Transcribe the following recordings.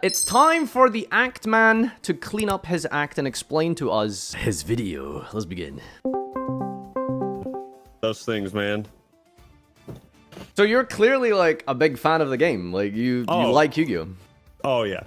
It's time for the Act Man to clean up his act and explain to us his video. Let's begin. Those things, man. So you're clearly like a big fan of the game. Like you like Yu-Gi-Oh. Oh yeah.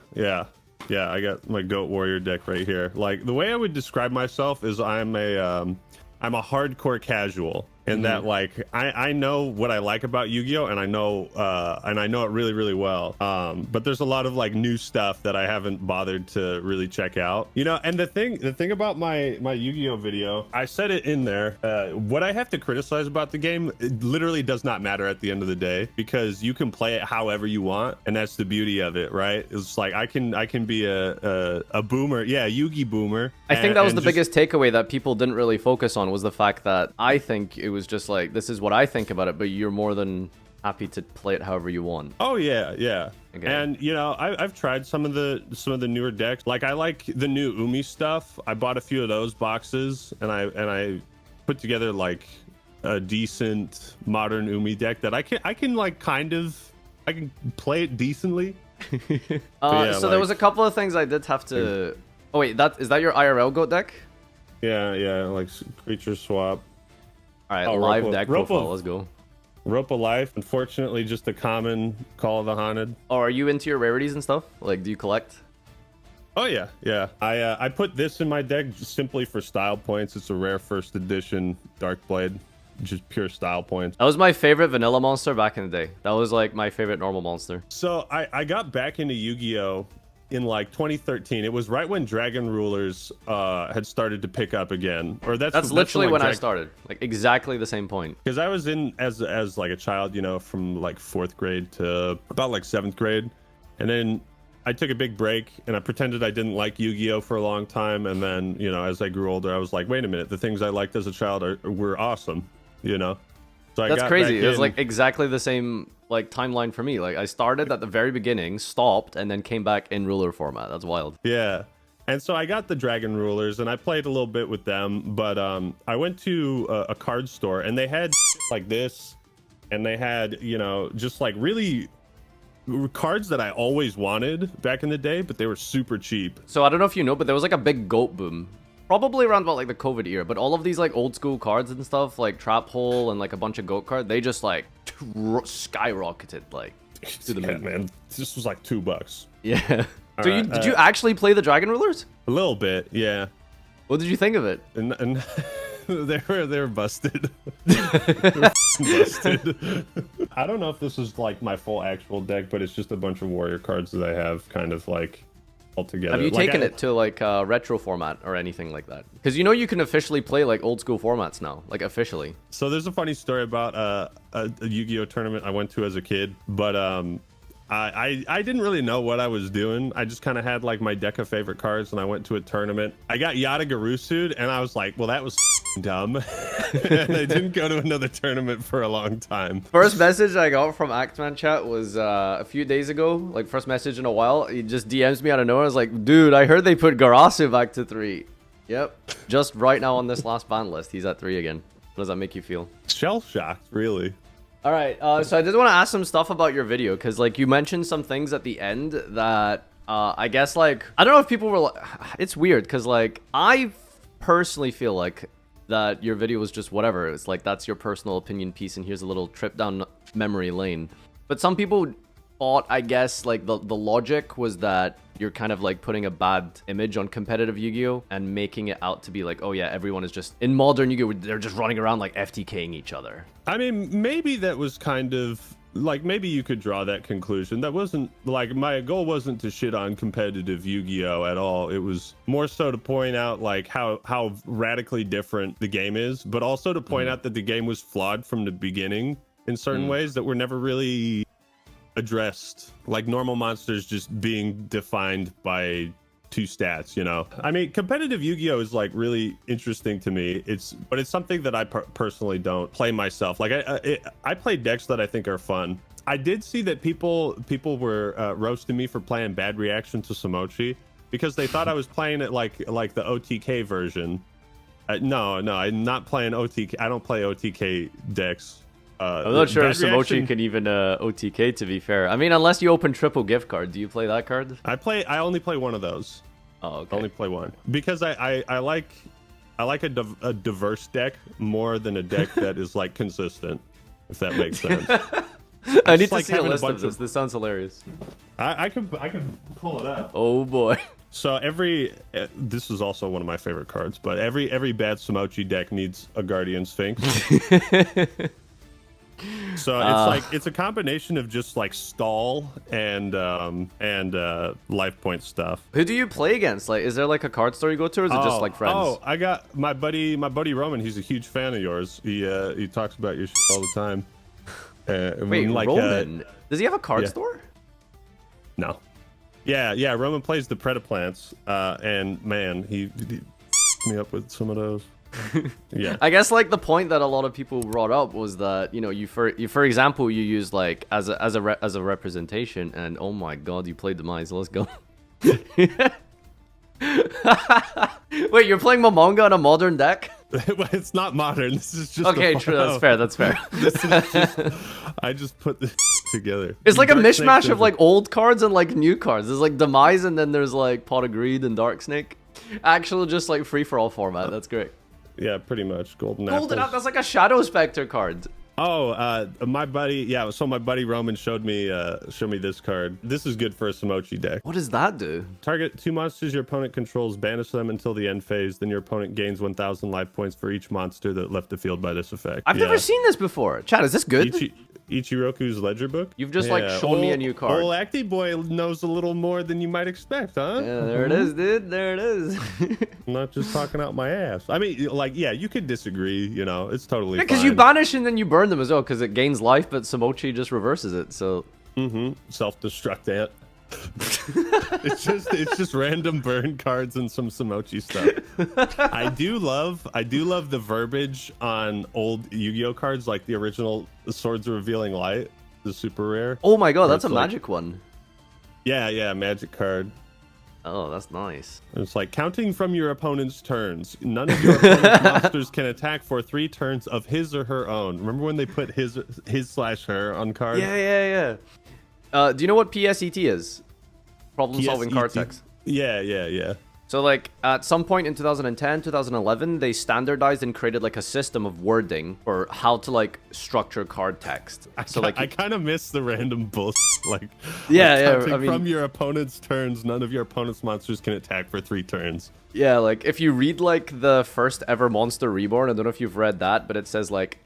I got my Goat Warrior deck right here. Like the way I would describe myself is I'm a hardcore casual. And that like I know what I like about Yu-Gi-Oh, and I know it really, really well. But there's a lot of like new stuff that I haven't bothered to really check out. You know, and the thing about my Yu-Gi-Oh video, I said it in there. What I have to criticize about the game, it literally does not matter at the end of the day, because you can play it however you want, and that's the beauty of it, right? It's like I can be a boomer, yeah, Yu-Gi boomer. I think that was the biggest takeaway that people didn't really focus on, was the fact that I think it was just like, this is what I think about it, but you're more than happy to play it however you want. Oh yeah. Okay. And you know, I've tried some of the newer decks. Like I like the new Umi stuff. I bought a few of those boxes, and I put together like a decent modern Umi deck that I can like I can play it decently. Yeah, so there was a couple of things I did have to. Oh wait, is that your IRL GOAT deck? Yeah, like creature swap. All right, live deck profile. Let's go. Rope of Life, unfortunately, just a common Call of the Haunted. Oh, are you into your rarities and stuff? Like, do you collect? Oh yeah. I put this in my deck simply for style points. It's a rare first edition Darkblade, just pure style points. That was my favorite vanilla monster back in the day. That was like my favorite normal monster. So I got back into Yu-Gi-Oh in like 2013. It was right when Dragon Rulers had started to pick up again. Or that's literally when I started. Like exactly the same point. Because I was in as like a child, you know, from like 4th grade to about like 7th grade. And then I took a big break and I pretended I didn't like Yu-Gi-Oh for a long time. And then, you know, as I grew older, I was like, wait a minute, the things I liked as a child were awesome, you know? So that's crazy. It was like exactly the same like timeline for me. Like I started at the very beginning, stopped, and then came back in ruler format. That's wild. Yeah. And so I got the Dragon Rulers and I played a little bit with them, but I went to a card store and they had like this, and they had, you know, just like really cards that I always wanted back in the day, but they were super cheap. So I don't know if you know, but there was like a big GOAT boom. Probably around about like the COVID era, but all of these like old school cards and stuff, like Trap Hole and like a bunch of GOAT cards, they just like skyrocketed like to the moon. Man, this was like $2. Yeah. So did you actually play the Dragon Rulers? A little bit, yeah. What did you think of it? And they were busted. Busted. I don't know if this is like my full actual deck, but it's just a bunch of warrior cards that I have kind of like together. Have you taken it to like retro format or anything like that? Because you know you can officially play like old school formats now, like officially. So there's a funny story about a Yu-Gi-Oh tournament I went to as a kid, but I didn't really know what I was doing. I just kind of had like my deck of favorite cards, and I went to a tournament. I got Yada Garusu'd, and I was like, well, that was dumb. And I didn't go to another tournament for a long time. First message I got from Actman chat was a few days ago, like first message in a while. He just DMs me out of nowhere. I was like, dude, I heard they put Garasu back to 3. Yep, just right now on this last ban list, he's at 3 again. How does that make you feel? Shell shocked, really. All right, so I did want to ask some stuff about your video, because like you mentioned some things at the end that I guess like, I don't know if people were like, it's weird because like I personally feel like that your video was just whatever. It's like, that's your personal opinion piece and here's a little trip down memory lane. But some people thought, I guess, like the logic was that you're kind of like putting a bad image on competitive Yu-Gi-Oh and making it out to be like, oh yeah, everyone is just in modern Yu-Gi-Oh, they're just running around like FTKing each other. I mean, maybe that was kind of like, maybe you could draw that conclusion. That wasn't like, my goal wasn't to shit on competitive Yu-Gi-Oh at all. It was more so to point out like how radically different the game is, but also to point out that the game was flawed from the beginning in certain ways that were never really addressed, like normal monsters just being defined by 2 stats, you know. I mean, competitive Yu-Gi-Oh is like really interesting to me. But it's something that I personally don't play myself. Like I play decks that I think are fun. I did see that people were roasting me for playing Bad Reaction to Samochi because they thought I was playing it like the OTK version. No, I'm not playing OTK. I don't play OTK decks. I'm not sure if that Samochi reaction- can even OTK, to be fair. I mean, unless you open triple gift card. Do you play that card? I only play one of those. Oh, okay. I only play one because I like a diverse deck more than a deck that is like consistent. If that makes sense. I need to like see a having a list of bunch this. of- This sounds hilarious. I can pull it up. Oh boy. So this is also one of my favorite cards, but every bad Samochi deck needs a Guardian Sphinx. So it's a combination of just like stall and life point stuff. Who do you play against? Like, is there like a card store you go to, or is it just like friends? Oh, I got my buddy Roman. He's a huge fan of yours. He talks about your shit all the time. Wait, Roman? Does he have a card yeah. store? No. Yeah. Roman plays the Predaplants, and man, he me up with some of those. Yeah. I guess like the point that a lot of people brought up was that, you know, you for example, you use like as a representation, and oh my god, you played Demise. Let's go. Wait, you're playing Momonga on a modern deck? Well, it's not modern. This is just okay. True. That's fair. That's fair. This is just, I just put this together. It's like a Dark Snake mishmash of doesn't- like old cards and like new cards. There's like Demise, and then there's like Pot of Greed and Dark Snake. Actual just like free for all format. That's great. Yeah, pretty much. Golden Golden Apples. Up. That's like a Shadow Spectre card. Oh, my buddy. Yeah, so my buddy Roman showed me this card. This is good for a Samochi deck. What does that do? Target 2 monsters your opponent controls, banish them until the end phase. Then your opponent gains 1,000 life points for each monster that left the field by this effect. I've never seen this before. Chad, is this good? Ichiroku's ledger book. You've just like shown me a new card. Old Acty Boy knows a little more than you might expect, huh? Yeah, there it is, dude. There it is. I'm not just talking out my ass. I mean, like, yeah, you could disagree. You know, it's totally Because fine. you banish and then you burn them as well, because it gains life, but Samochi just reverses it. So Self-destruct ant. it's just random burn cards and some Samochi stuff. I do love the verbiage on old Yu-Gi-Oh cards, like the original Swords of Revealing Light, the super rare. oh my god, that's a It's like- magic one. Yeah, magic card. Oh, that's nice. It's like counting from your opponent's turns. None of your opponent's monsters can attack for 3 turns of his or her own. Remember when they put his/her on cards? Yeah. Do you know what PSET is? Problem solving card text. Yeah. So like at some point in 2010, 2011, they standardized and created like a system of wording for how to like structure card text. So like I kind of miss the random bullshit. Like I mean, from your opponent's turns, none of your opponent's monsters can attack for 3 turns. yeah, like if you read like the first ever Monster Reborn, I don't know if you've read that, but it says like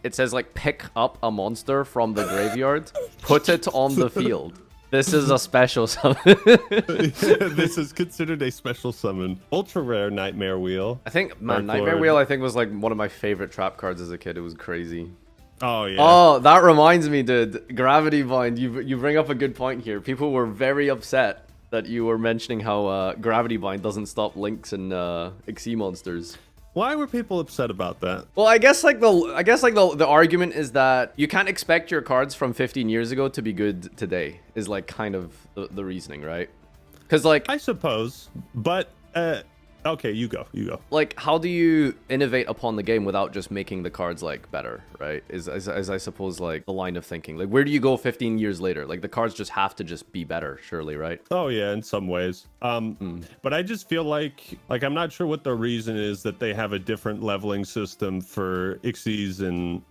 pick up a monster from the graveyard, put it on the field. This is a special summon. This is considered a special summon. Ultra rare Nightmare Wheel. I think, Dark man, Nightmare Lord. Wheel, I think, was like one of my favorite trap cards as a kid. It was crazy. Oh yeah. Oh, that reminds me, dude. Gravity Bind. You bring up a good point here. People were very upset that you were mentioning how Gravity Bind doesn't stop Lynx and Xyz monsters. Why were people upset about that? Well, I guess the argument is that you can't expect your cards from 15 years ago to be good today. Is like kind of the reasoning, right? Because like I suppose, but okay, you go. like how do you innovate upon the game without just making the cards like better, right? Is I suppose like the line of thinking. Like where do you go 15 years later? Like the cards just have to just be better, surely, right? Oh yeah, in some ways. But I just feel like I'm not sure what the reason is that they have a different leveling system for Xyz and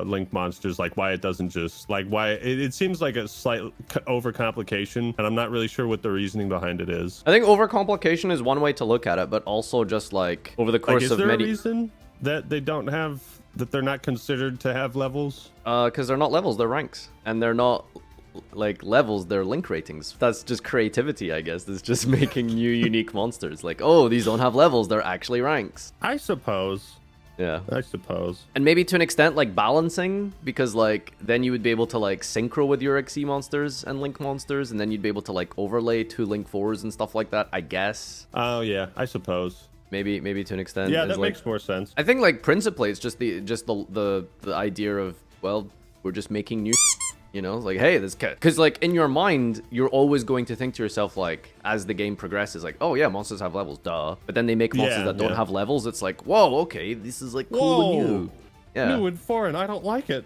Link monsters. Like why it doesn't just like why it seems like a slight overcomplication, and I'm not really sure what the reasoning behind it is. I think overcomplication is one way to look at it, but also just like over the Like, course is of there many a reason that they don't have that they're not considered to have levels? because they're not levels, they're ranks, and they're not like levels, they're link ratings. That's just creativity, I guess. It's just making new unique monsters. Like, oh, these don't have levels, they're actually ranks. I suppose. Yeah. And And maybe to an extent like balancing, because like then you would be able to like synchro with your Xyz monsters and Link monsters, and then you'd be able to like overlay 2 Link 4s and stuff like that, I guess. Oh yeah, I suppose. Maybe to an extent. Yeah, is, that like, makes more sense. I think like principally it's just the idea of, well, we're just making new, you know, like, hey, this cat, because like in your mind you're always going to think to yourself, like, as the game progresses, like, oh yeah, monsters have levels, duh. But then they make monsters that don't have levels. It's like, whoa, okay, this is like cool and new. Yeah. New and foreign. I don't like it.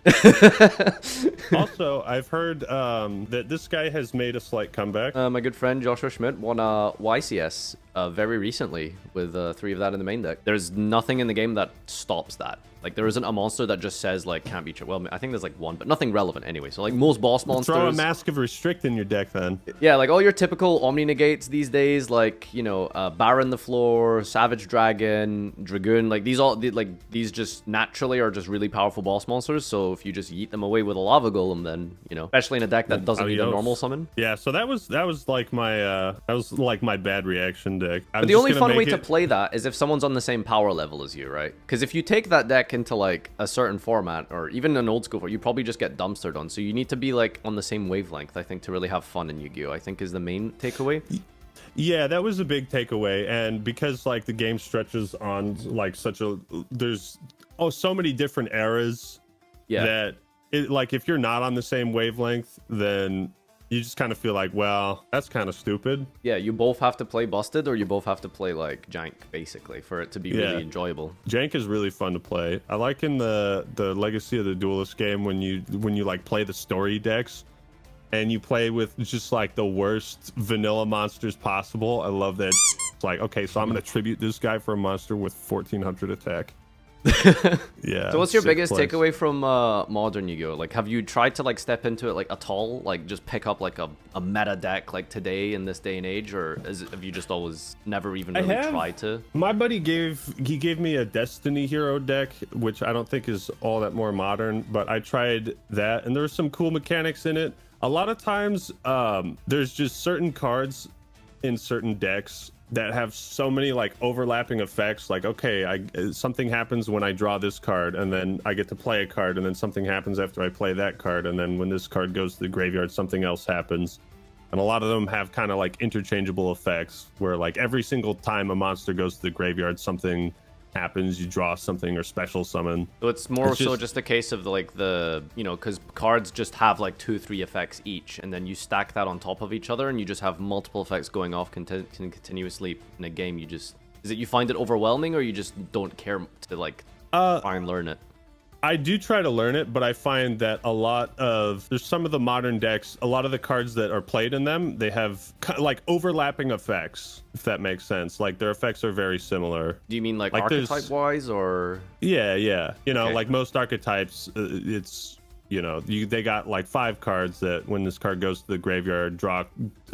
Also, I've heard that this guy has made a slight comeback. My good friend Joshua Schmidt won YCS very recently with 3 of that in the main deck. There's nothing in the game that stops that. Like, there isn't a monster that just says, like, can't be... Well, I think there's, like, one, but nothing relevant anyway. So, like, most boss monsters... Throw a Mask of Restrict in your deck, then. Yeah, like, all your typical Omni-Negates these days, like, you know, Baron the Floor, Savage Dragon, Dragoon, like, these just naturally are just really powerful boss monsters. So, if you just yeet them away with a Lava Golem, then, you know, especially in a deck that doesn't need a normal summon. Yeah, so that was like my bad reaction deck. But the only fun way to play that is if someone's on the same power level as you, right? Because if you take that deck into like a certain format or even an old school format, you probably just get dumpstered on. So you need to be like on the same wavelength, I think, to really have fun in Yu-Gi-Oh! I think is the main takeaway. Yeah, that was a big takeaway. And because like the game stretches on like there's so many different eras that like if you're not on the same wavelength, then you just kind of feel like, well, that's kind of stupid. Yeah, you both have to play Busted or you both have to play like Jank, basically, for it to be really enjoyable. Jank is really fun to play. I like in the Legacy of the Duelist game when you like play the story decks and you play with just like the worst vanilla monsters possible. I love that. It's like, okay, so I'm going to tribute this guy for a monster with 1400 attack. Yeah. So what's your biggest takeaway from modern Yu-Gi-Oh? Like, have you tried to like step into it like at all? Like, just pick up like a meta deck like today in this day and age, or have you just always never even really tried to? My buddy gave me a Destiny Hero deck, which I don't think is all that more modern, but I tried that, and there were some cool mechanics in it. A lot of times, there's just certain cards in certain decks that have so many like overlapping effects. Like, okay, something happens when I draw this card, and then I get to play a card, and then something happens after I play that card, and then when this card goes to the graveyard, something else happens. And a lot of them have kind of like interchangeable effects where like every single time a monster goes to the graveyard, something happens, you draw something or special summon. So it's more so just a case of like you know, because cards just have like 2-3 effects each, and then you stack that on top of each other, and you just have multiple effects going off continuously in a game. Is it you find it overwhelming, or you just don't care to like try and learn it? I do try to learn it, but I find that there's some of the modern decks, a lot of the cards that are played in them, they have like overlapping effects, if that makes sense. Like their effects are very similar. Do you mean like archetype wise, or? Yeah. You know, like most archetypes, it's, you know, they got like 5 cards that when this card goes to the graveyard, draw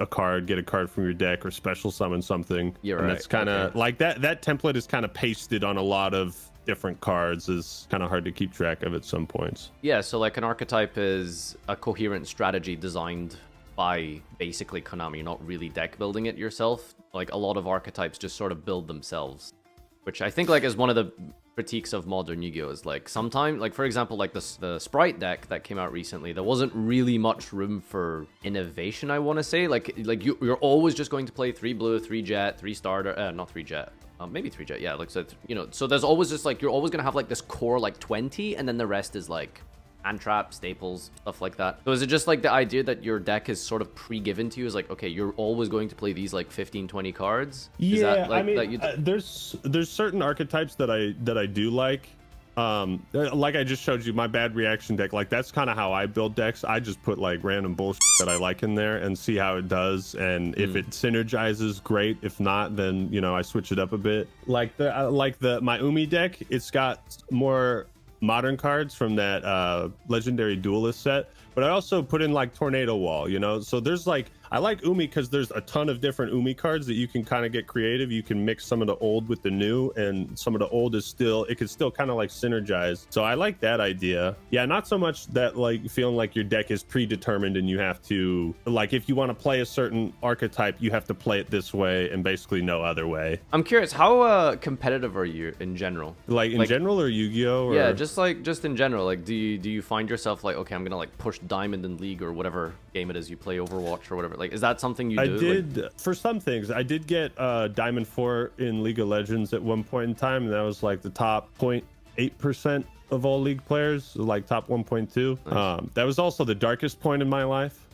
a card, get a card from your deck, or special summon something. You're and right. That's kind of like that template is kind of pasted on a lot of different cards. Is kind of hard to keep track of at some points. Yeah, so like an archetype is a coherent strategy designed by basically Konami. You're not really deck building it yourself. Like a lot of archetypes just sort of build themselves, which I think like is one of the critiques of modern Yu-Gi-Oh! Is like sometimes, like for example, like the Sprite deck that came out recently, there wasn't really much room for innovation, I want to say. Like you're always just going to play 3 blue, 3 jet, 3 starter, not 3 jet. Maybe 3 jet, yeah, like, so, you know, so there's always just like, you're always gonna have like this core like 20, and then the rest is like hand trap, staples, stuff like that. So is it just like the idea that your deck is sort of pre-given to you, is like, okay, you're always going to play these like 15-20 cards? Yeah, is that, like, I mean, there's certain archetypes that I do like. Like I just showed you my bad reaction deck, like that's kind of how I build decks. I just put like random bullshit that I like in there and see how it does, and if it synergizes, great. If not, then you know I switch it up a bit. Like my Umi deck, it's got more modern cards from that legendary duelist set, but I also put in like Tornado Wall, you know. So there's like, I like Umi because there's a ton of different Umi cards that you can kind of get creative. You can mix some of the old with the new, and some of the old it could still kind of like synergize. So I like that idea. Yeah, not so much that like feeling like your deck is predetermined and you have to, like, if you want to play a certain archetype, you have to play it this way and basically no other way. I'm curious, how competitive are you in general? Like in general, or Yu-Gi-Oh? Yeah, just in general. Like, do you find yourself like, okay, I'm gonna like push Diamond in League or whatever game it is you play, Overwatch or whatever? Like, is that something you do? I did, for some things. I did get Diamond 4 in League of Legends at one point in time, and that was like the top 0.8% of all League players, like top 1.2. Nice. That was also the darkest point in my life.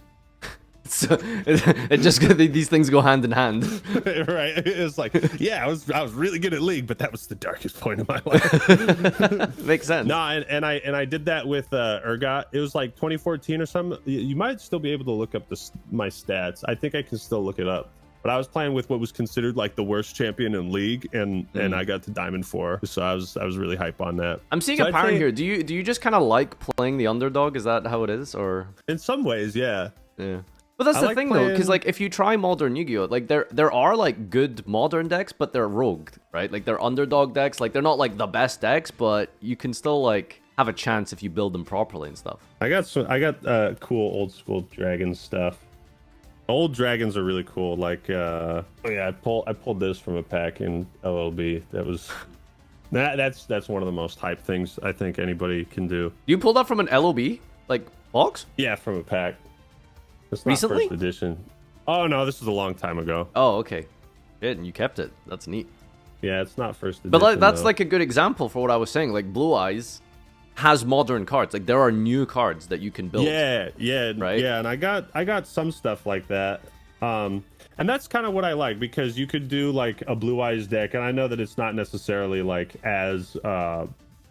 So it just these things go hand in hand. Right? It's like, yeah, I was really good at League, but that was the darkest point of my life. Makes sense. No, and I did that with Urgot. It was like 2014 or something. You might still be able to look up my stats. I think I can still look it up. But I was playing with what was considered like the worst champion in League, and I got to Diamond 4, so I was really hype on that. I'm seeing a pattern here. Do you just kind of like playing the underdog? Is that how it is, or? In some ways, yeah. Yeah. But that's the thing though, because like if you try modern Yu-Gi-Oh, like there are like good modern decks, but they're rogued, right? Like they're underdog decks. Like they're not like the best decks, but you can still like have a chance if you build them properly and stuff. I got cool old school dragon stuff. Old dragons are really cool. Like oh yeah, I pulled this from a pack in LLB. That was that's one of the most hype things I think anybody can do. You pulled that from an LOB like box? Yeah, from a pack. It's not Recently? first edition. Oh no, this was a long time ago. Oh, okay. Good, and you kept it. That's neat. Yeah, it's not first edition. But like, that's though. like a good example for what I was saying. Like Blue Eyes has modern cards. Like there are new cards that you can build. Yeah, right. Yeah, and I got some stuff like that. And that's kind of what I like, because you could do like a Blue Eyes deck, and I know that it's not necessarily like as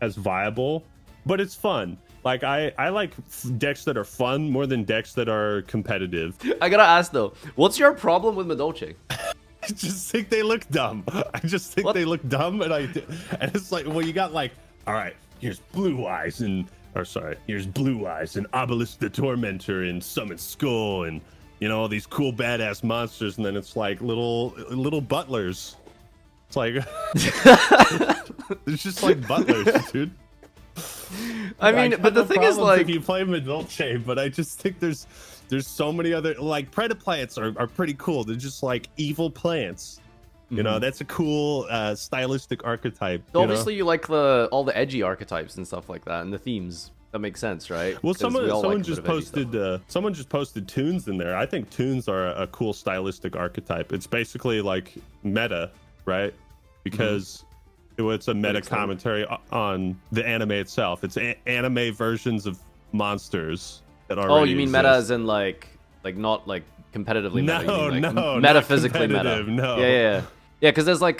viable, but it's fun. Like I like decks that are fun more than decks that are competitive. I gotta ask though, what's your problem with Madolche? I just think they look dumb. They look dumb, and it's like, well, you got like, all right, here's Blue Eyes here's Blue Eyes and Obelisk the Tormentor and Summon Skull and all these cool badass monsters, and then it's like little butlers. It's like it's just like butlers, dude. I mean, but the thing is, like, if you play Madolche, but I just think there's so many other, like, Predaplants are pretty cool. They're just like evil plants. You know, that's a cool stylistic archetype. So obviously, you like all the edgy archetypes and stuff like that, and the themes. That makes sense, right? Well, someone just posted tunes in there. I think tunes are a cool stylistic archetype. It's basically like meta, right? Because it's a meta commentary on the anime itself. It's anime versions of monsters that already Oh, you mean exist. meta as in like not like competitively meta? No, you mean, like, no, metaphysically meta. No. Yeah. Because there's like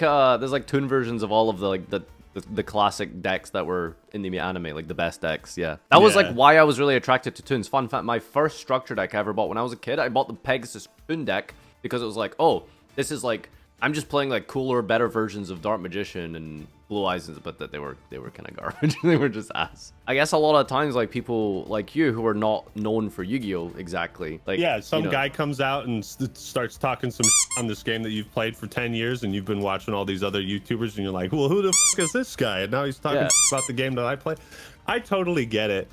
toon versions of all of the like the classic decks that were in the anime, like the best decks. Yeah, that was like why I was really attracted to toons. Fun fact: my first structure deck I ever bought when I was a kid, I bought the Pegasus Toon deck because it was like, oh, this is like I'm just playing like cooler, better versions of Dark Magician and Blue Eyes, but that they were kind of garbage. They were just ass. I guess a lot of times, like people like you who are not known for Yu-Gi-Oh exactly, like some guy comes out and starts talking some on this game that you've played for 10 years, and you've been watching all these other YouTubers, and you're like, well, who the f is this guy? And now he's talking about the game that I play. I totally get it.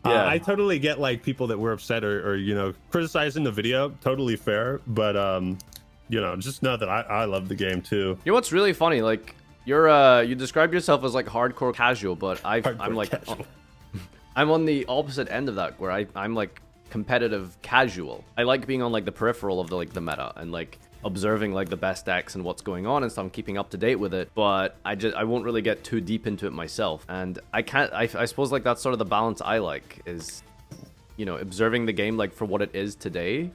I totally get like people that were upset or criticizing the video. Totally fair, but just know that I love the game too. You know what's really funny? Like you describe yourself as like hardcore casual, but I'm like casual. I'm on the opposite end of that, where I'm like competitive casual. I like being on like the peripheral of the meta and like observing like the best decks and what's going on and stuff. I'm keeping up to date with it, but I won't really get too deep into it myself. And I suppose like that's sort of the balance I like, is observing the game like for what it is today,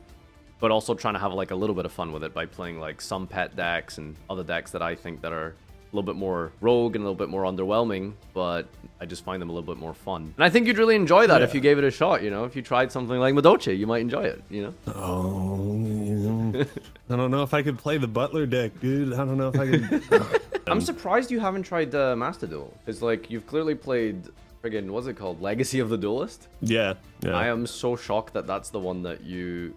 but also trying to have like a little bit of fun with it by playing like some pet decks and other decks that I think that are a little bit more rogue and a little bit more underwhelming, but I just find them a little bit more fun. And I think you'd really enjoy that if you gave it a shot, if you tried something like Madolche, you might enjoy it, Oh, I don't know if I could play the Butler deck, dude. I don't know if I could. I'm surprised you haven't tried Master Duel, because like you've clearly played friggin' what's it called, Legacy of the Duelist. Yeah. I am so shocked that that's the one that you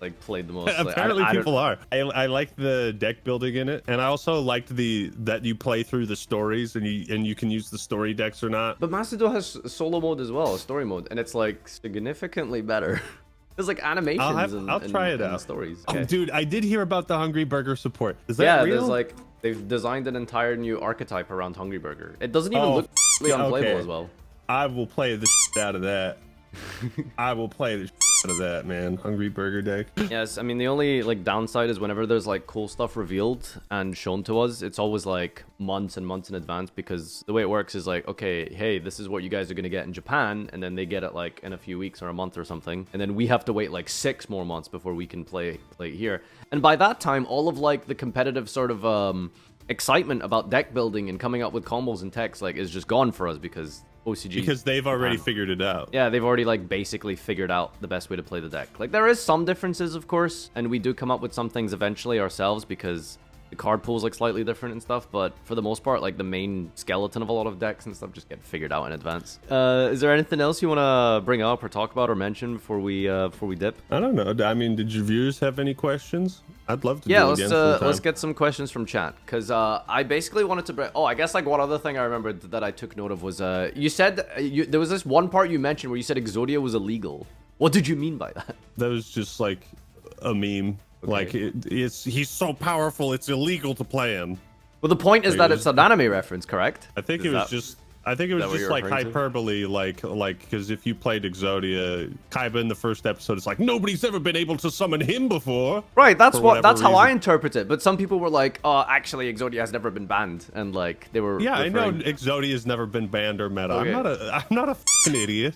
like played the most. Apparently people are. I like the deck building in it, and I also liked that you play through the stories and you can use the story decks or not. But Master Duel has solo mode as well, a story mode, and it's like significantly better. There's like animations I'll try it out. Stories. Okay. Oh, dude, I did hear about the Hungry Burger support. Is that real? There's like they've designed an entire new archetype around Hungry Burger. It doesn't even look unplayable as well. I will play the shit out of that. I will play the shit out of that, man. Hungry Burger deck. Yes, I mean, the only like downside is whenever there's like cool stuff revealed and shown to us, it's always like months and months in advance, because the way it works is like, okay, hey, this is what you guys are going to get in Japan, and then they get it like in a few weeks or a month or something, and then we have to wait like 6 more months before we can play here. And by that time, all of like the competitive sort of excitement about deck building and coming up with combos and techs like is just gone for us, because OCG, because they've already figured it out. Yeah, they've already like basically figured out the best way to play the deck. Like, there is some differences, of course, and we do come up with some things eventually ourselves because the card pool's like slightly different and stuff, but for the most part, like the main skeleton of a lot of decks and stuff just get figured out in advance. Is there anything else you want to bring up or talk about or mention before we dip? I don't know. I mean, did your viewers have any questions? I'd love to. Yeah, let's get some questions from chat, because I basically wanted to bring. Oh, I guess like one other thing I remembered that I took note of was you said there was this one part you mentioned where you said Exodia was illegal. What did you mean by that? That was just like a meme. Okay. Like he's so powerful, it's illegal to play him. Well, the point is that it's an anime reference, correct? I think it was just like hyperbole, like because if you played Exodia, Kaiba in the first episode, it's like nobody's ever been able to summon him before. Right, that's how I interpret it. But some people were like, "Oh, actually, Exodia has never been banned," and like they were. Yeah, I know Exodia has never been banned or meta. Okay. I'm not a fucking idiot.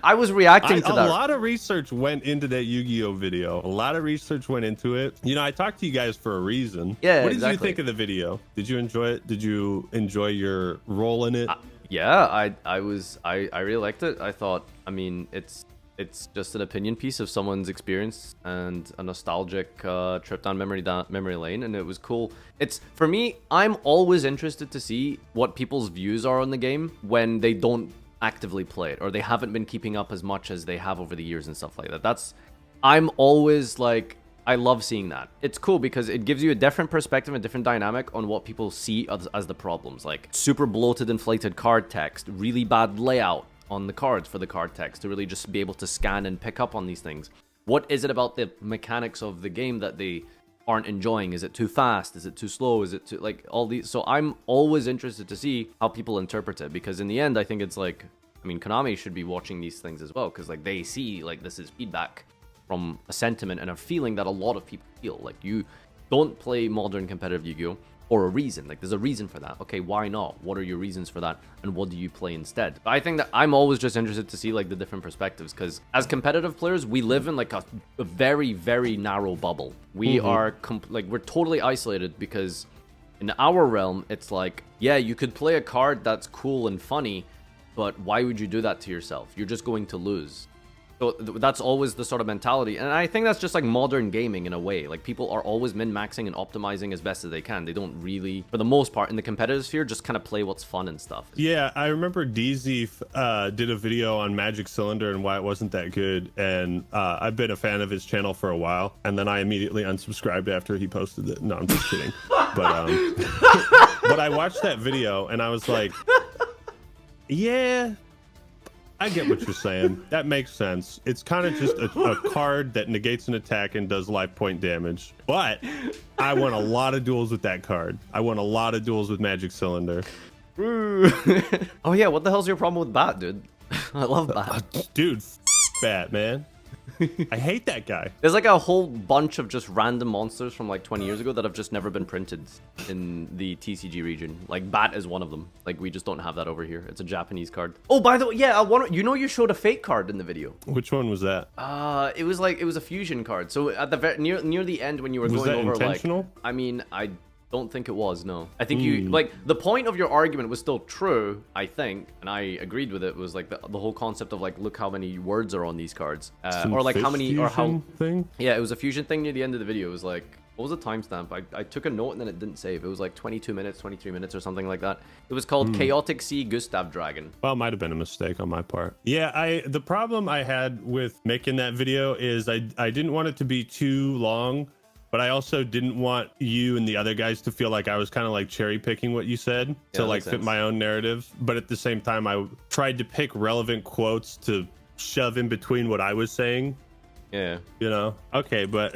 I was reacting to that. A lot of research went into that Yu-Gi-Oh video. A lot of research went into it. You know, I talked to you guys for a reason. Yeah, what did you think of the video? Did you enjoy it? Did you enjoy your role in it? Yeah, I really liked it. I thought, I mean, it's just an opinion piece of someone's experience and a nostalgic trip down memory lane, and it was cool. It's, for me, I'm always interested to see what people's views are on the game when they don't actively play it, or they haven't been keeping up as much as they have over the years and stuff like that. I'm always like, I love seeing that. It's cool because it gives you a different perspective, a different dynamic on what people see as the problems. Like super bloated, inflated card text, really bad layout on the cards for the card text to really just be able to scan and pick up on these things. What is it about the mechanics of the game that they aren't enjoying? Is it too fast? Is it too slow? Is it too, like, all these? So I'm always interested to see how people interpret it, because in the end, I think it's like, I mean, Konami should be watching these things as well, because like they see like this is feedback from a sentiment and a feeling that a lot of people feel. Like, you don't play modern competitive Yu-Gi-Oh! For a reason. Like, there's a reason for that. Okay, why not? What are your reasons for that? And what do you play instead? But I think that I'm always just interested to see like the different perspectives, because as competitive players, we live in like a very, very narrow bubble. We are we're totally isolated, because in our realm, it's like, yeah, you could play a card that's cool and funny, but why would you do that to yourself? You're just going to lose. So that's always the sort of mentality, and I think that's just like modern gaming in a way. Like, people are always min-maxing and optimizing as best as they can. They don't really, for the most part, in the competitive sphere, just kind of play what's fun and stuff. Yeah, I remember DZ did a video on Magic Cylinder and why it wasn't that good, and I've been a fan of his channel for a while, and then I immediately unsubscribed after he posted it. No, I'm just kidding. But but I watched that video and I was like, yeah, I get what you're saying. That makes sense. It's kind of just a card that negates an attack and does life point damage. But I won a lot of duels with that card. I won a lot of duels with Magic Cylinder. Oh yeah, what the hell's your problem with Bat, dude? I love Bat. Dude, Bat, man. I hate that guy. There's like a whole bunch of just random monsters from like 20 years ago that have just never been printed in the TCG region. Like, Bat is one of them. Like, we just don't have that over here. It's a Japanese card. Oh, by the way, yeah, you know, you showed a fake card in the video. Which one was that? It was a fusion card. So at the near the end, when you were going over, intentional? Like, I mean, I don't think it was, no. I think you, like, the point of your argument was still true, I think, and I agreed with it. Was like the whole concept of like, look how many words are on these cards, or like how many, or how thing. Yeah, it was a fusion thing near the end of the video. It was like, what was the timestamp? I took a note and then it didn't save. It was like 22 minutes, 23 minutes or something like that. It was called Chaotic Sea Gustav Dragon. Well, it might have been a mistake on my part. Yeah, the problem I had with making that video is I didn't want it to be too long, but I also didn't want you and the other guys to feel like I was kind of like cherry picking what you said to like fit my own narrative. But at the same time, I tried to pick relevant quotes to shove in between what I was saying. Yeah. You know? Okay, but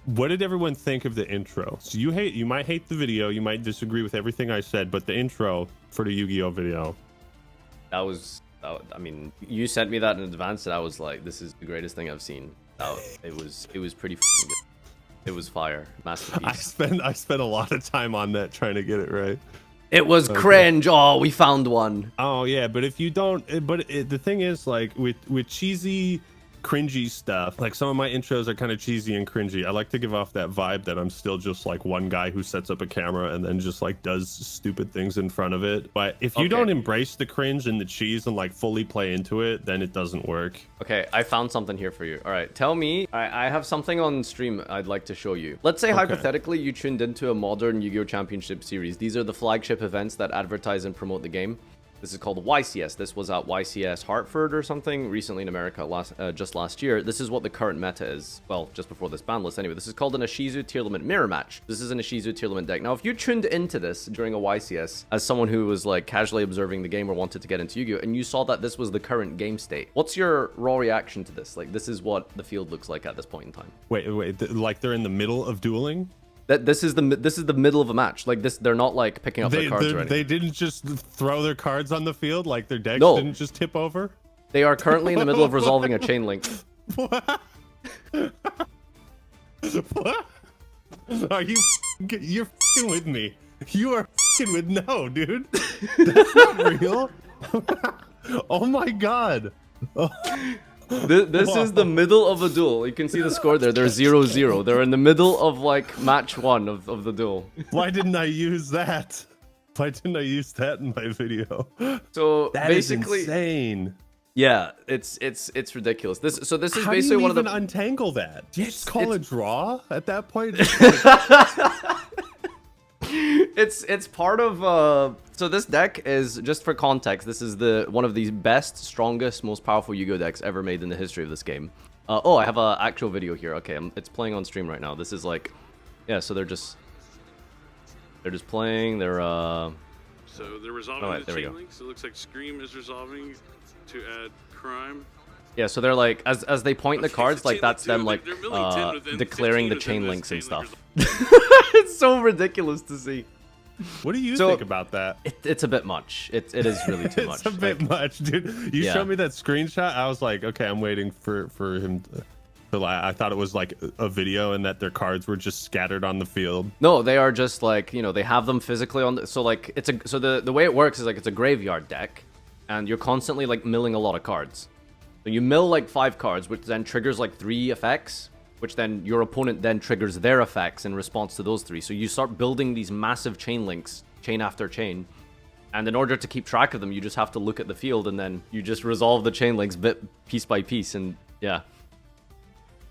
what did everyone think of the intro? So you might hate the video, you might disagree with everything I said, but the intro for the Yu-Gi-Oh video. That was I mean, you sent me that in advance, and I was like, this is the greatest thing I've seen. It was pretty f***ing good. It was fire, masterpiece. I spent a lot of time on that trying to get it right. It was cringe. Oh, we found one. Oh yeah, but if you don't, the thing is, like with cheesy, cringy stuff, like some of my intros are kind of cheesy and cringy. I like to give off that vibe that I'm still just like one guy who sets up a camera and then just like does stupid things in front of it. But if you don't embrace the cringe and the cheese and like fully play into it, then it doesn't work. Okay, I found something here for you. All right, tell me. I have something on stream I'd like to show you. Let's say hypothetically you tuned into a modern Yu-Gi-Oh! Championship series. These are the flagship events that advertise and promote the game. This is called YCS. This was at YCS Hartford or something recently in America just last year. This is what the current meta is. Well, just before this ban list. Anyway, this is called an Ishizu Tier Limit Mirror Match. This is an Ishizu Tier Limit deck. Now, if you tuned into this during a YCS as someone who was like casually observing the game or wanted to get into Yu-Gi-Oh! And you saw that this was the current game state, what's your raw reaction to this? Like, this is what the field looks like at this point in time. Wait, like they're in the middle of dueling? This is the middle of a match. Like this, they're not like picking up their cards or anything. They didn't just throw their cards on the field, like their decks didn't just tip over. They are currently in the middle of resolving a chain link. What? What? Are you're f***ing with me? You are f***ing with dude. That's not real. Oh my god. Oh. This is the middle of a duel. You can see the score there. They're 0-0. They're in the middle of like match 1 of the duel. Why didn't I use that? Why didn't I use that in my video? So that basically, is insane. Yeah, it's ridiculous. This is basically one of the. How do you even untangle that? Do you just call a draw at that point? It's part of so this deck is, just for context, this is one of the best, strongest, most powerful Yu-Gi-Oh decks ever made in the history of this game. Oh, I have an actual video here. Okay, it's playing on stream right now. This is like, yeah, so they're just playing. They're so they're resolving the chain links. It looks like Scream is resolving to add Crime. Yeah, so they're like, as they point the cards, like that's them like declaring the chain links and stuff. It's so ridiculous to see. What do you think about that? It's a bit much. It is really too much. It's a bit much, dude. You showed me that screenshot. I was like, okay, I'm waiting for him to I thought it was like a video and that their cards were just scattered on the field. No, they are just like, they have them physically on the, so like the way it works is like it's a graveyard deck and you're constantly like milling a lot of cards. So you mill like 5 cards, which then triggers like 3 effects, which then your opponent then triggers their effects in response to those 3. So you start building these massive chain links, chain after chain. And in order to keep track of them, you just have to look at the field and then you just resolve the chain links piece by piece. And yeah.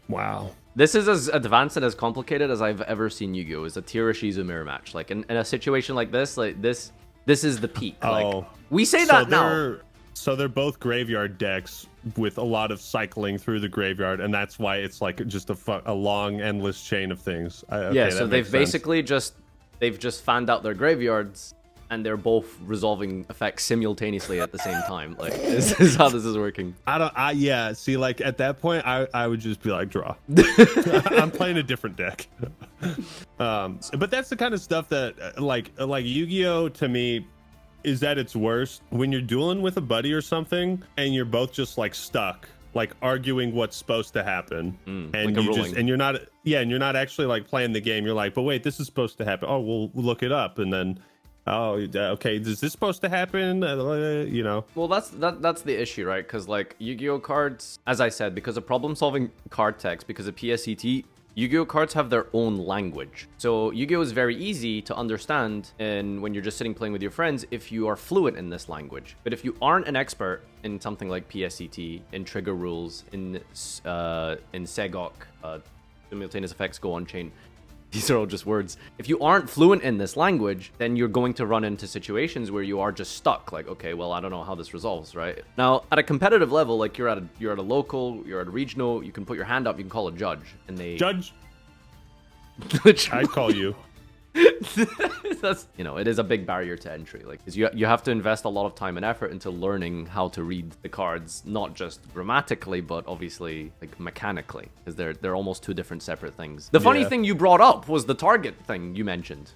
Wow. This is as advanced and as complicated as I've ever seen Yu-Gi-Oh! Is a Tier Ishizu mirror match. Like in a situation like this is the peak. Oh. Like, we say that now. So they're both graveyard decks with a lot of cycling through the graveyard, and that's why it's like just a long, endless chain of things. Okay, yeah, so they've basically just fanned out their graveyards, and they're both resolving effects simultaneously at the same time. Like, this is how this is working. Yeah, see, like at that point, I would just be like, draw. I'm playing a different deck. But that's the kind of stuff that, like Yu-Gi-Oh! To me, is at its worst when you're dueling with a buddy or something and you're both just like stuck, like arguing what's supposed to happen, and like you're not actually like playing the game. You're like, but wait, this is supposed to happen. Oh, we'll look it up, and then okay, is this supposed to happen? Well, that's the issue, right? Because like Yu-Gi-Oh cards, as I said, because of problem solving card text, because of PSET, Yu-Gi-Oh cards have their own language. So Yu-Gi-Oh is very easy to understand and when you're just sitting playing with your friends if you are fluent in this language. But if you aren't an expert in something like PSET, in trigger rules, in Segok, simultaneous effects go on chain, these are all just words. If you aren't fluent in this language, then you're going to run into situations where you are just stuck. Like, okay, well, I don't know how this resolves, right? Now, at a competitive level, like you're at a local, you're at a regional, you can put your hand up, you can call a judge, and they judge. I call you. That's, it is a big barrier to entry. Like, 'cause you have to invest a lot of time and effort into learning how to read the cards, not just grammatically, but obviously like mechanically, because they're almost 2 different separate things. The funny thing you brought up was the target thing you mentioned.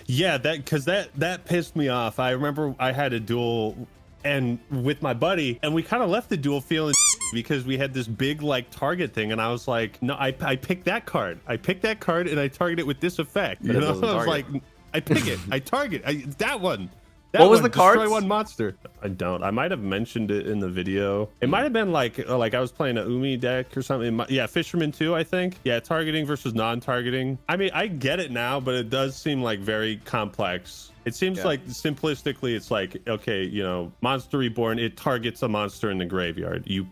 Yeah, because that pissed me off. I remember I had a duel and with my buddy, and we kind of left the duel feeling because we had this big like target thing, and I was like, no, I picked that card. I picked that card and I target it with this effect. You know, I was like, I pick it, I target that one. What was the card? Destroy one monster. I don't. I might have mentioned it in the video. It might have been like I was playing a Umi deck or something. Yeah, Fisherman 2, I think. Yeah, targeting versus non-targeting. I mean, I get it now, but it does seem like very complex. It seems like simplistically, it's like, okay, you know, Monster Reborn, it targets a monster in the graveyard. You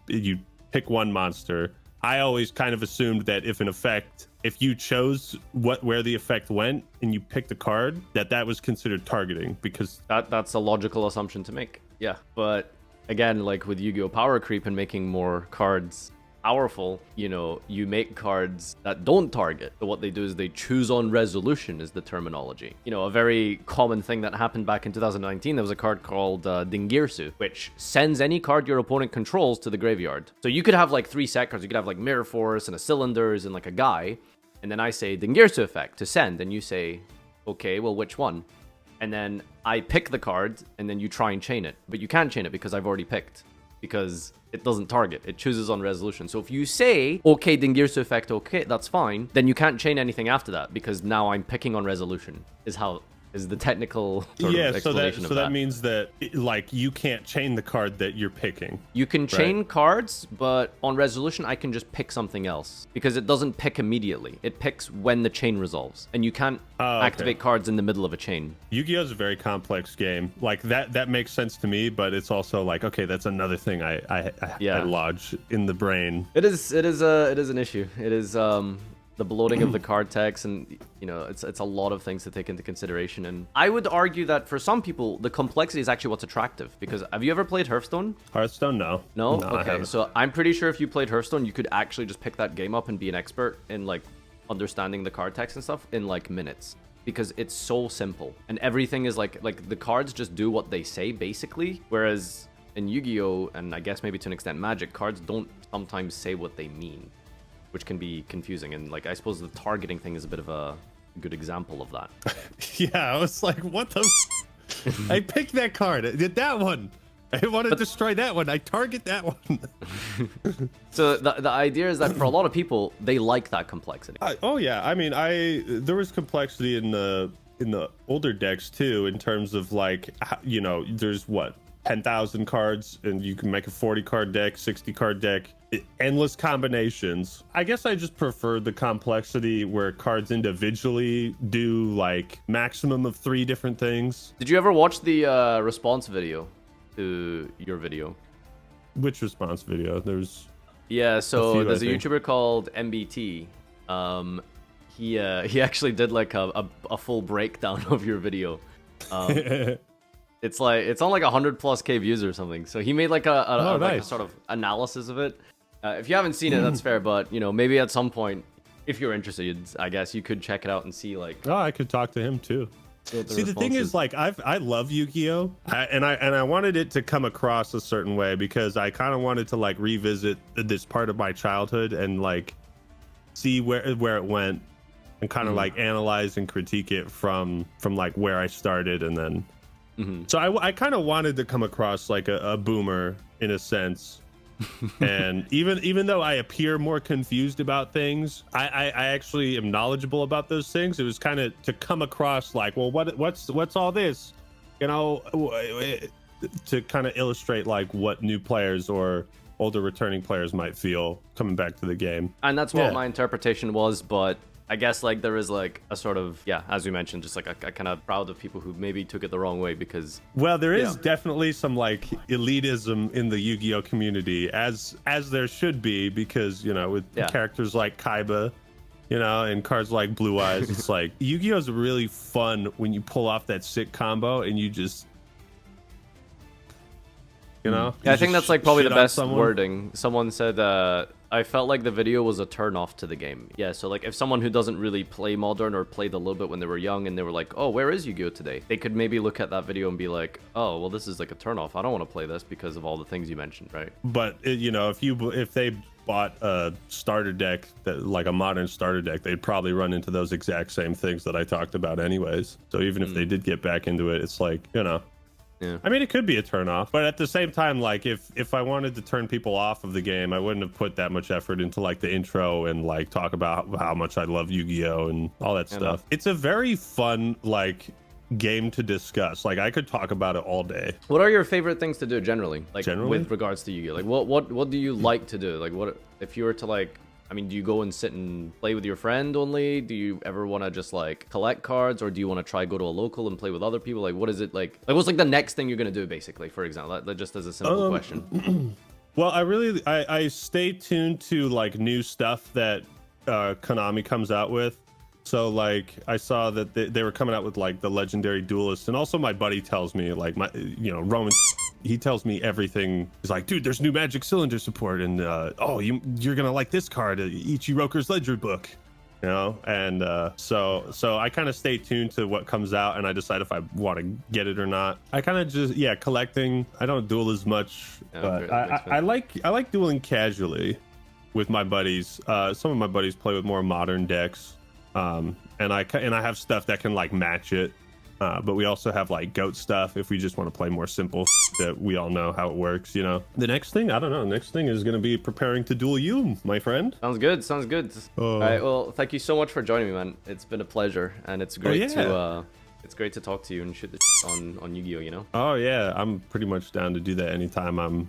pick one monster. I always kind of assumed that if you chose where the effect went and you picked a card, that was considered targeting, because that's a logical assumption to make. Yeah, but again, like with Yu-Gi-Oh! Power Creep and making more cards powerful, you know, you make cards that don't target. So what they do is they choose on resolution is the terminology. You know, a very common thing that happened back in 2019, there was a card called Dingirsu, which sends any card your opponent controls to the graveyard. So you could have like 3 set cards. You could have like Mirror Force and a Cylinders and like a guy. And then I say Dingirsu effect to send, and you say, okay, well, which one? And then I pick the card, and then you try and chain it. But you can't chain it because I've already picked, because it doesn't target. It chooses on resolution. So if you say, okay, Dingirsu effect, okay, that's fine, then you can't chain anything after that, because now I'm picking on resolution, is the technical sort of explanation of that. So that means that like you can't chain the card that you're picking. You can chain cards, but on resolution I can just pick something else, because it doesn't pick immediately. It picks when the chain resolves, and you can't activate cards in the middle of a chain. Yu-Gi-Oh is a very complex game. Like that makes sense to me, but it's also like, okay, that's another thing I lodge in the brain. It is an issue. It is the bloating of the card text, and you know, it's a lot of things to take into consideration. And I would argue that for some people the complexity is actually what's attractive, because have you ever played Hearthstone? Hearthstone, no. Okay, so I'm pretty sure if you played Hearthstone, you could actually just pick that game up and be an expert in like understanding the card text and stuff in like minutes, because it's so simple and everything is like the cards just do what they say basically, whereas in Yu-Gi-Oh, and I guess maybe to an extent Magic, cards don't sometimes say what they mean, which can be confusing. And like, I suppose the targeting thing is a bit of a good example of that. Yeah, I was like, what the I picked that card. I did that one. I want to destroy that one. I target that one. So the idea is that for a lot of people, they like that complexity. Oh yeah, I mean, there was complexity in the older decks too, in terms of like, you know, there's what, 10,000 cards, and you can make a 40 card deck, 60 card deck, endless combinations. I guess I just prefer the complexity where cards individually do like maximum of 3 different things. Did you ever watch the response video to your video? Which response video? There's so there's a YouTuber called MBT. He actually did like a full breakdown of your video. It's on like 100+ views or something. So he made like a sort of analysis of it. If you haven't seen it, that's fair. But you know, maybe at some point, if you're interested, I guess you could check it out and see like. Oh, I could talk to him too. See, the thing is, like, I love Yu-Gi-Oh, and I wanted it to come across a certain way, because I kind of wanted to like revisit this part of my childhood and like see where it went, and kind of like analyze and critique it from like where I started, and then. So I kind of wanted to come across like a boomer in a sense. And even though I appear more confused about things, I actually am knowledgeable about those things. It was kind of to come across like, well, what's all this, you know, to kind of illustrate like what new players or older returning players might feel coming back to the game. And that's what my interpretation was, but I guess like there is like a sort of, as we mentioned, just like a kind of proud of people who maybe took it the wrong way, because there is definitely some like elitism in the Yu-Gi-Oh community, as there should be, because you know, with characters like Kaiba, you know, and cards like Blue Eyes, it's like Yu-Gi-Oh is really fun when you pull off that sick combo and you just, you know. I think that's like probably the best wording. Someone said I felt like the video was a turn off to the game. Yeah, so like if someone who doesn't really play Modern or played a little bit when they were young and they were like, oh, where is Yu-Gi-Oh today? They could maybe look at that video and be like, oh, well, this is like a turn off. I don't want to play this because of all the things you mentioned, right? But you know, if they bought a starter deck, that like a Modern starter deck, they'd probably run into those exact same things that I talked about anyways. So even if they did get back into it, it's like, you know, Yeah. I mean, it could be a turnoff, but at the same time, like if I wanted to turn people off of the game, I wouldn't have put that much effort into like the intro and like talk about how much I love Yu-Gi-Oh and all that stuff. It's a very fun like game to discuss. Like I could talk about it all day. What are your favorite things to do generally? Like Generally? with regards to Yu-Gi-Oh? Like what do you like to do? Like what if you were to like, I mean, do you go and sit and play with your friend only? Do you ever want to just like collect cards, or do you want to try go to a local and play with other people? Like what is it like what's like the next thing you're gonna do basically, for example? That just as a simple question. Well, I stay tuned to like new stuff that Konami comes out with. So like I saw that they were coming out with like the legendary duelist, and also my buddy tells me like Roman, he tells me everything. He's like, dude, there's new Magic Cylinder support, and you're gonna like this card, Ichiroku's Ledger book, you know. And so I kind of stay tuned to what comes out, and I decide if I want to get it or not. I kind of just collecting. I don't duel as much, but I like dueling casually with my buddies. Some of my buddies play with more modern decks. And I have stuff that can like match it, but we also have like goat stuff if we just want to play more simple that we all know how it works, you know. The next thing, I don't know, next thing is going to be preparing to duel you, my friend. Sounds good. All right, well, thank you so much for joining me, man. It's been a pleasure, and it's great to talk to you and shoot this on Yu-Gi-Oh, you know. Oh yeah, I'm pretty much down to do that anytime I'm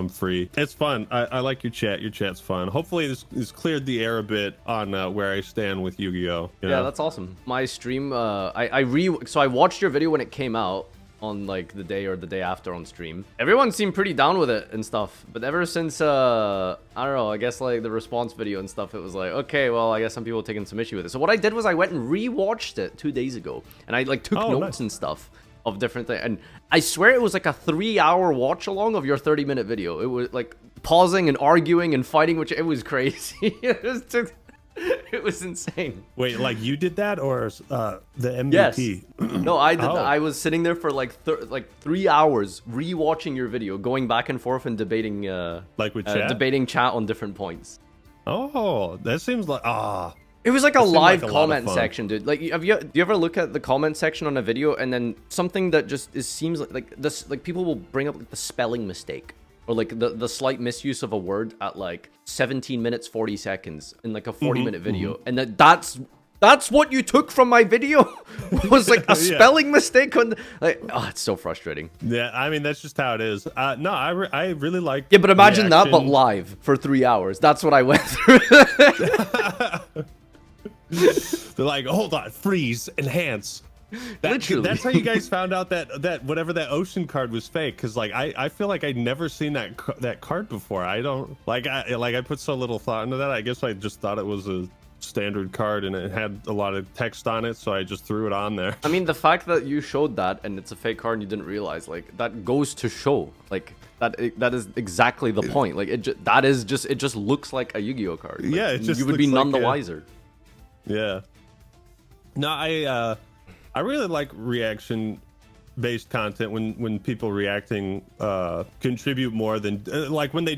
free. It's fun. I like your chat. Your chat's fun. Hopefully this cleared the air a bit on where I stand with Yu-Gi-Oh. Yeah, that's awesome. My stream, so I watched your video when it came out on like the day or the day after on stream. Everyone seemed pretty down with it and stuff, but ever since I don't know, I guess like the response video and stuff, it was like, okay, well, I guess some people are taking some issue with it. So what I did was I went and re-watched it 2 days ago, and I like took notes and stuff of different things, and I swear it was like a 3-hour watch along of your 30-minute video. It was like pausing and arguing and fighting, which it was crazy. It was insane. Wait, like you did that, or the MVP? Yes. No, I did. I was sitting there for like 3 hours re-watching your video, going back and forth and debating like with chat? Debating chat on different points. Oh, that seems like It was like a live comment section, dude. Like, do you ever look at the comment section on a video and then something that just seems like this, like people will bring up like the spelling mistake or like the slight misuse of a word at like 17 minutes 40 seconds in like a 40-minute video, and that's what you took from my video was like a spelling mistake on like, oh, it's so frustrating. Yeah, I mean that's just how it is. No, I really like. Yeah, but imagine that, but live for 3 hours. That's what I went through. They're like, hold on, freeze, enhance. That's how you guys found out that whatever that ocean card was fake. Because like I feel like I'd never seen that card before. I don't like I put so little thought into that. I guess I just thought it was a standard card and it had a lot of text on it, so I just threw it on there. I mean, the fact that you showed that and it's a fake card and you didn't realize, like, that goes to show like that is exactly the point. Like it just looks like a Yu-Gi-Oh card. Like, yeah, it just you would be none the wiser. Yeah. No, I really like reaction based content when people reacting contribute more than like when they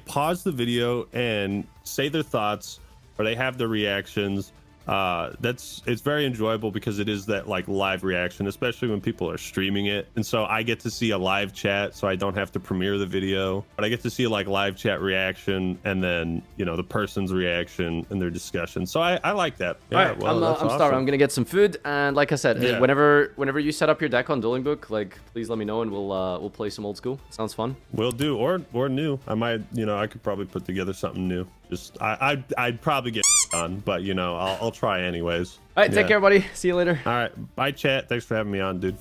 pause the video and say their thoughts or they have their reactions. It's very enjoyable because it is that like live reaction, especially when people are streaming it. And so I get to see a live chat, so I don't have to premiere the video, but I get to see like live chat reaction and then, you know, the person's reaction and their discussion. So I like that. Yeah, all right, well, I'm starving. I'm gonna get some food, and like I said, whenever you set up your deck on Dueling Book, like please let me know and we'll play some old school. Sounds fun. Will do, or new. I might, you know, I could probably put together something new. Just I'd probably get on, but you know, I'll try anyways. All right, take care, buddy. See you later. All right, bye, chat. Thanks for having me on, dude.